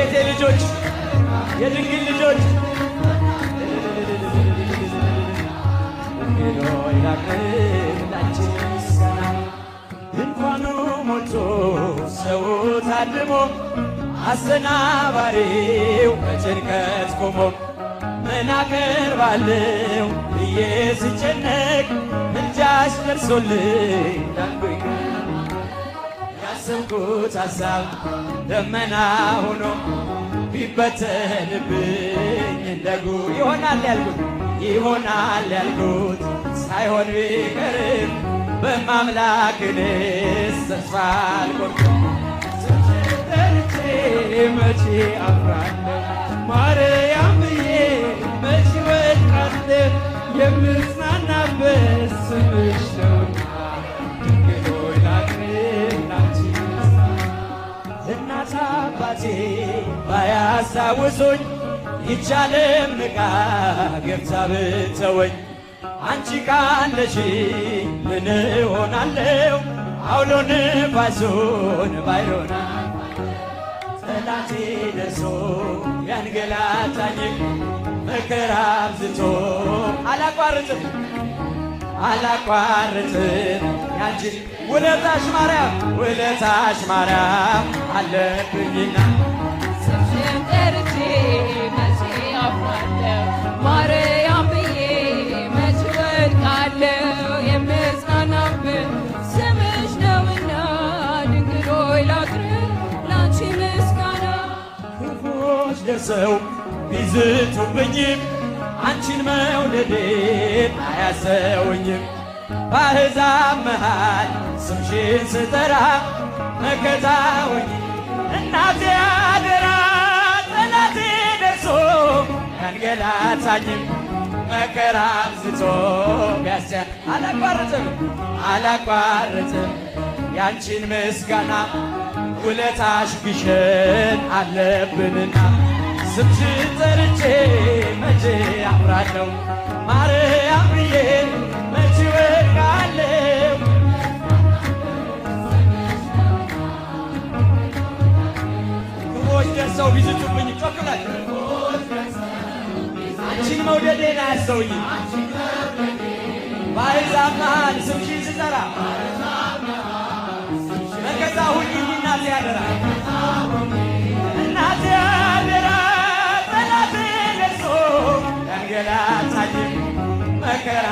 የቤቴ ልጆች የድንግል ልጆች ሄዶይ ላቅላችን ሰና ድንኳኑ ሞልቶ ሰው ታድሞ አሰናባሪው በጭንቀት ቆሞ ምን አቀርባለሁ ብዬ ስጨነቅ ምልጃሽ ደርሶልኝ ዳንኩኝ። ያሰብኩት ሐሳብ ደመና ሆኖ ቢበተንብኝ እንደጉ ይሆናል ያልኩት ሳይሆን ቢቀርም በማምላክንስ ተስፋ አልቆርጥም። ጠርቼ መቼ አፍራለሁ ማርያም ብዬ መቼ ወድቃለሁ የምጽናናበት ስምሽ ነውና ድንግል ሆይ ላቅርብ ላንቺ እናት አባቴ ባያስታውሱኝ ይህች ዓለም ንቃ ገብታ ብትተወኝ አንቺ ካለሽኝ ምን እሆናለሁ አውሎ ነፋሱን ባይሮና ጠላቴ ደርሶ ያንገላታኝም መከራ አብዝቶ አላቋርጥም ያንቺን ውለታሽ ማርያም አለብኝና ስምሽን ጠርቼ መቼ አፍራለሁ ማርያም ብዬ መቼ ወድቃለሁ የምጽናናበት ስምሽ ነውና ድንግል ሆይ ላቅርብ ላንቺ ምስጋና። ክፉዎች ደርሰው ቢዝቱብኝም አንቺን መውደዴን አያሰውኝም። በአሕዛብ መሃል ስምሽን ስጠራ መከታ ሆኜ እናቴ አደራ ጠላቴ ደርሶ ያንገላታኝም መከራ አብዝቶ ቢያስጨን አላቋርጥም ያንቺን ምስጋና ውለታሽ ግሸን አለብንና ስምሽን ጠርቼ መቼ አፍራለሁ ማርያም ብዬ መቼ ወድቃለሁ። ክፉዎች ደርሰው ቢዝቱብኝ ጮክላችሁ አንቺን መውደዴን አያስተውኝም። በአሕዛብ መሃል ስምሽን ስጠራ መከታ ሁኚኝ እናቴ አደራ ጠላቴ ደርሶ ያንገላታኝም መከራ